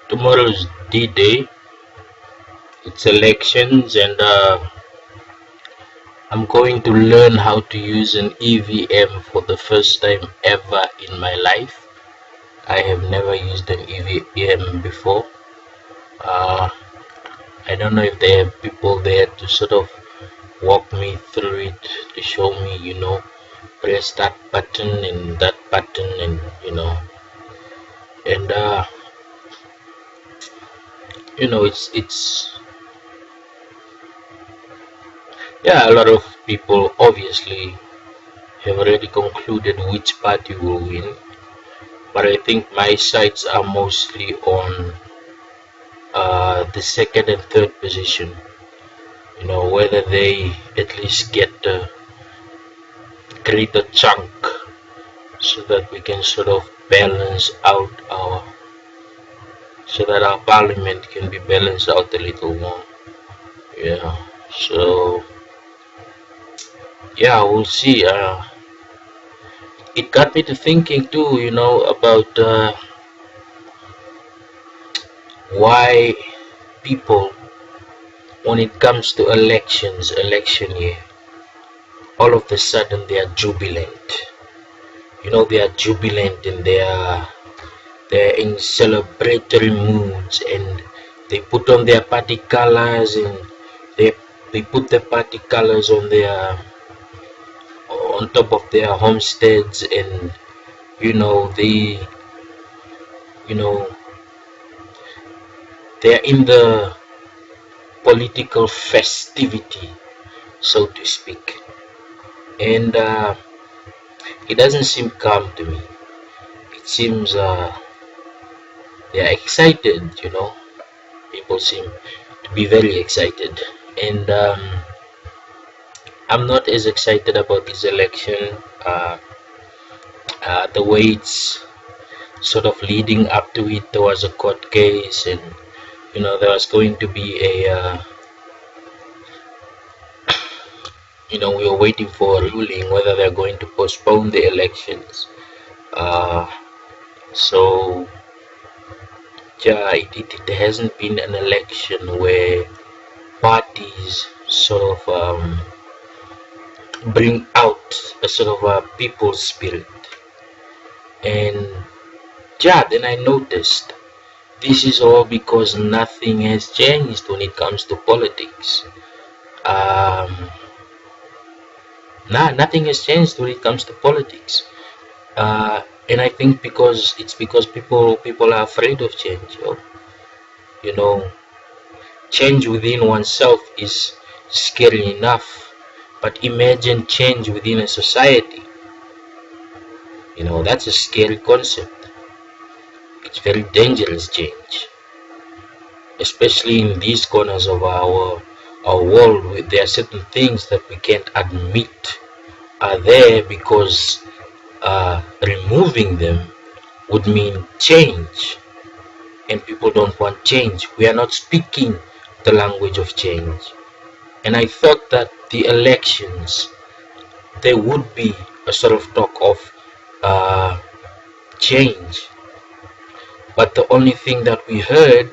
Tomorrow's D-Day. It's elections, and I'm going to learn how to use an EVM for the first time ever in my life. I have never used an EVM before. Uh, I don't know if there are people there to sort of walk me through it, to show me, press that button and that button, and and it's yeah, a lot of people obviously have already concluded which party will win, but I think my sights are mostly on the second and third position. Whether they at least get a greater chunk so that we can sort of balance out so that our parliament can be balanced out a little more. Yeah. So yeah, we'll see. It got me to thinking too, about why people, when it comes to election year, all of a sudden they are jubilant. They are jubilant and they're in celebratory moods, and they put on their party colors, and they they put the party colors on top of their homesteads, and they you know they're in the political festivity, so to speak. And it doesn't seem calm to me. It seems they're excited. People seem to be very excited, and I'm not as excited about this election. The way it's sort of leading up to it, there was a court case, and there was going to be we were waiting for a ruling whether they're going to postpone the elections. Uh, so yeah, it hasn't been an election where parties sort of bring out a sort of a people spirit. And yeah, then I noticed this is all because nothing has changed when it comes to politics. Um, nothing has changed when it comes to politics. And I think because people are afraid of change. You know, change within oneself is scary enough, but imagine change within a society. That's a scary concept. It's very dangerous change, especially in these corners of our world where there are certain things that we can't admit are there because removing them would mean change, and people don't want change. We are not speaking the language of change. And I thought that the elections, there would be a sort of talk of uh, change, but the only thing that we heard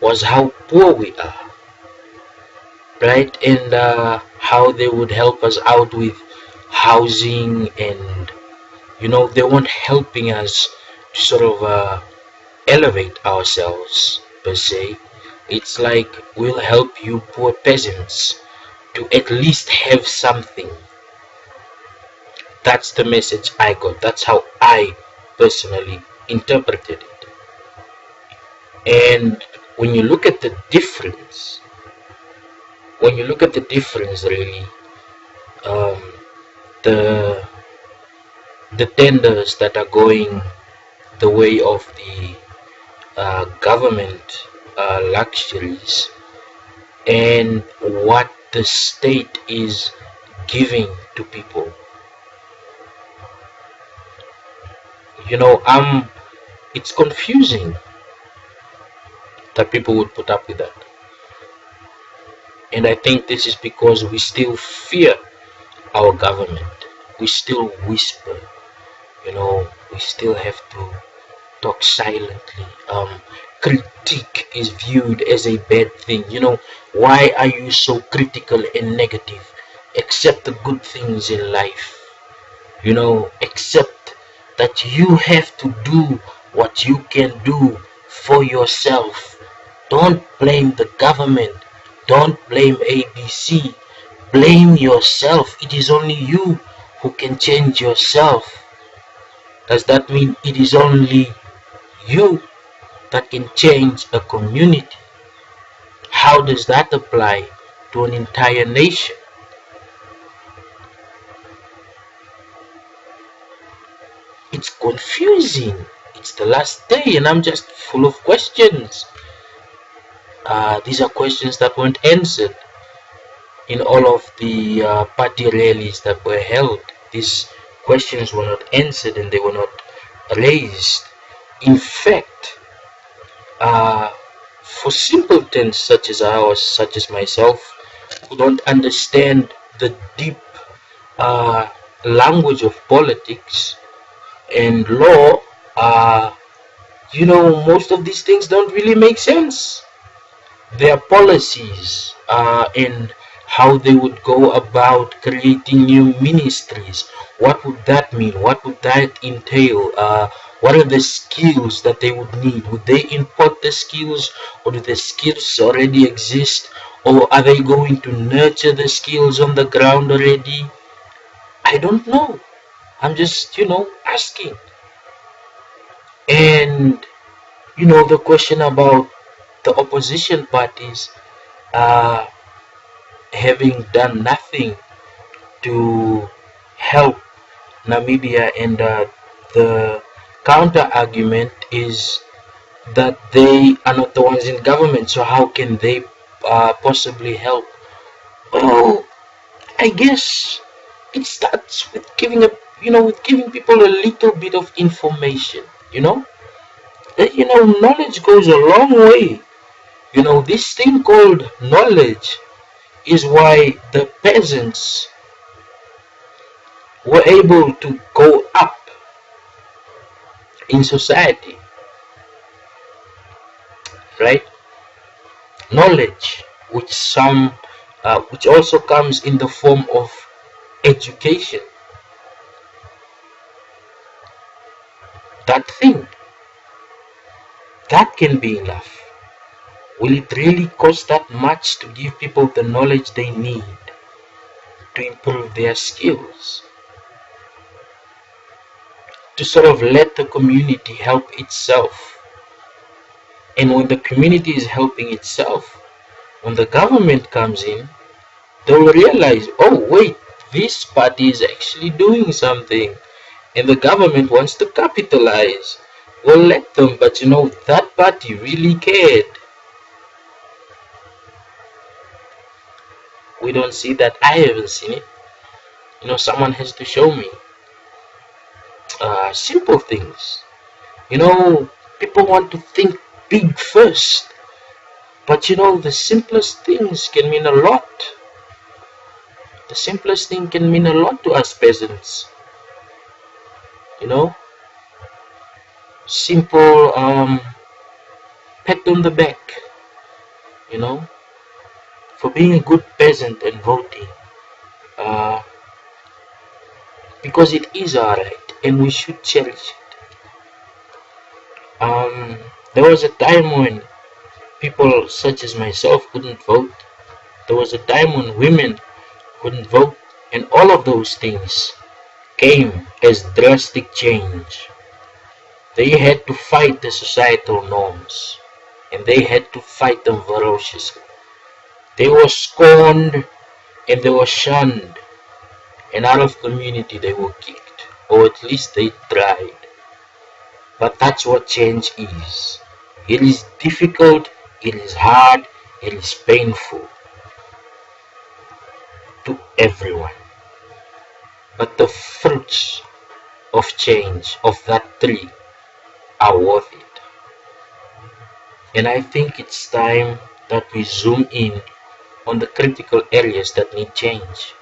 was how poor we are, right? And how they would help us out with housing, and they weren't helping us to sort of elevate ourselves per se. It's like, we'll help you poor peasants to at least have something. That's the message I got. That's how I personally interpreted it. And when you look at the difference, really, um, the the tenders that are going the way of the government luxuries, and what the state is giving to people. It's confusing that people would put up with that. And I think this is because we still fear our government. We still whisper, we still have to talk silently. critique is viewed as a bad thing. Why are you so critical and negative? Accept the good things in life. Accept that you have to do what you can do for yourself. Don't blame the government. Don't blame ABC. Blame yourself. It is only you who can change yourself. Does that mean it is only you that can change a community? How does that apply to an entire nation? It's confusing. It's the last day and I'm just full of questions. These are questions that weren't answered in all of the party rallies that were held. These questions were not answered and they were not raised. In fact, for simpletons such as ours, such as myself, who don't understand the deep language of politics and law, most of these things don't really make sense. Their policies and how they would go about creating new ministries. What would that mean? What would that entail? What are the skills that they would need? Would they import the skills, or do the skills already exist? Or are they going to nurture the skills on the ground already? I don't know. I'm just, asking. And, the question about the opposition parties having done nothing to help Namibia, and the counter argument is that they are not the ones in government, so how can they possibly help? Well, I guess it starts with giving people a little bit of information. Knowledge goes a long way. This thing called knowledge is why the peasants were able to go up in society, right? Knowledge, which also comes in the form of education. That thing, that can be enough. Will it really cost that much to give people the knowledge they need to improve their skills? To sort of let the community help itself. And when the community is helping itself, when the government comes in, they will realize, oh wait, this party is actually doing something and the government wants to capitalize. We'll let them, but that party really cared. We don't see that. I haven't seen it. Someone has to show me. Simple things. People want to think big first, but the simplest things can mean a lot. The simplest thing can mean a lot to us peasants. Simple pat on the back, for being a good peasant and voting, because it is our right and we should cherish it. There was a time when people such as myself couldn't vote. There was a time when women couldn't vote, and all of those things came as drastic change. They had to fight the societal norms, and they had to fight them ferociously. They were scorned and they were shunned, and out of community they were kicked, or at least they tried. But that's what change is. It is difficult, it is hard, it is painful to everyone. But the fruits of change, of that tree, are worth it. And I think it's time that we zoom in on the critical areas that need change.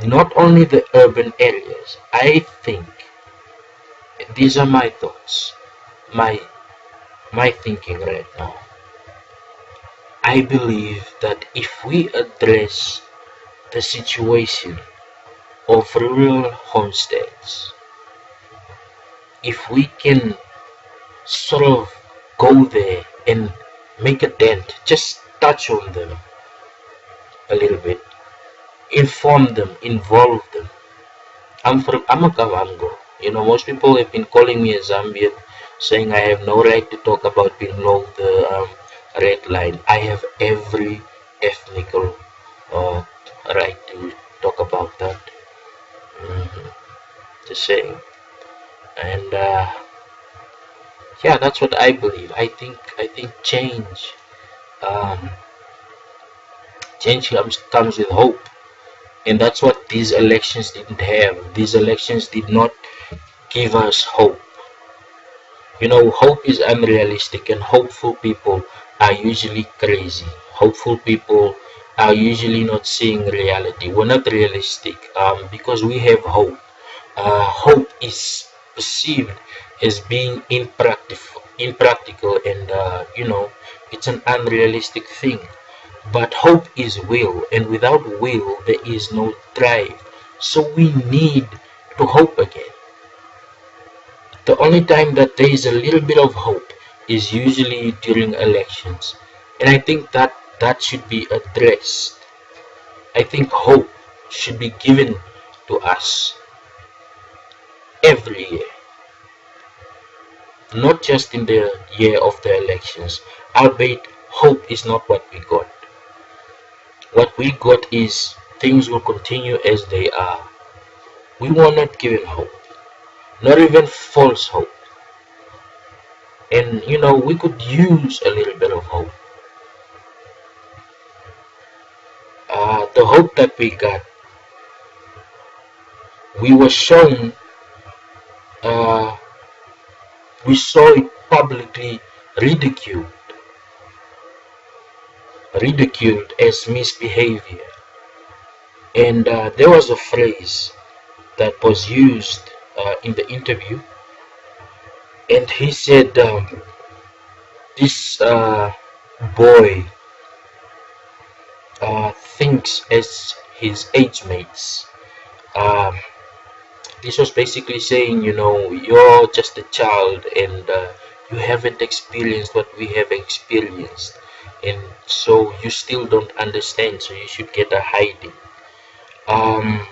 Not only the urban areas. I think, these are my thoughts, my my thinking right now. I believe that if we address the situation of rural homesteads, if we can sort of go there and make a dent, just touch on them a little bit, inform them, involve them. I'm a Kavango. Most people have been calling me a Zambian, saying I have no right to talk about below the red line. I have every ethnical uh, right to talk about that. hmm Just saying. And yeah, that's what I believe. I think um, change comes with hope, and that's what these elections didn't have. These elections did not give us hope. Hope is unrealistic, and hopeful people are usually crazy. Hopeful people are usually not seeing reality. We're not realistic because we have hope. Hope is perceived as being impractical, and it's an unrealistic thing. But hope is will, and without will, there is no drive. So we need to hope again. The only time that there is a little bit of hope is usually during elections. And I think that should be addressed. I think hope should be given to us every year, not just in the year of the elections. Albeit, hope is not what we got. What we got is things will continue as they are. We were not given hope, not even false hope. And we could use a little bit of hope. The hope that we got, we were shown, uh, we saw it publicly ridiculed as misbehavior. And there was a phrase that was used in the interview, and he said, this boy thinks as his age mates. Um, this was basically saying, you're just a child, and you haven't experienced what we have experienced, and so you still don't understand, so you should get a hiding. Um,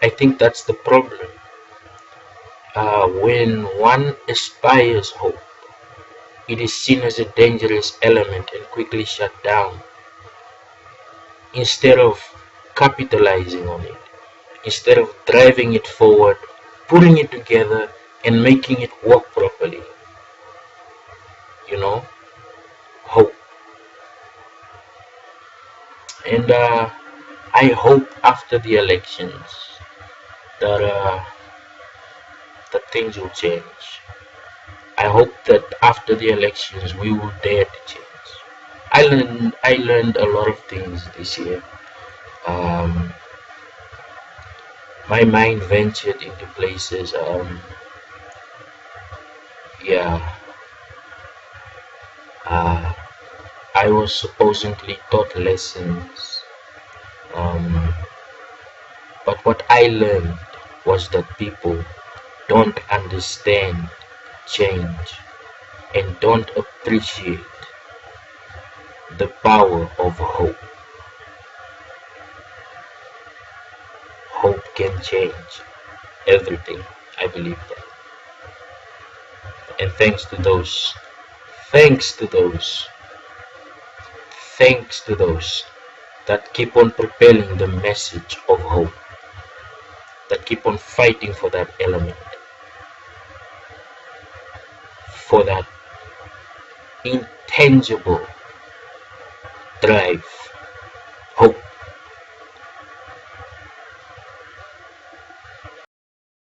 I think that's the problem. When one aspires hope, it is seen as a dangerous element and quickly shut down. Instead of capitalizing on it, instead of driving it forward, putting it together, and making it work properly. Hope. And I hope after the elections that things will change. I hope that after the elections we will dare to change. I learned a lot of things this year. Um, my mind ventured into places. Yeah, uh, I was supposedly taught lessons. Um, but what I learned was that people don't understand change and don't appreciate the power of hope. Hope can change everything. I believe that. And thanks to those, thanks to those that keep on propelling the message of hope, that keep on fighting for that element, for that intangible drive, hope.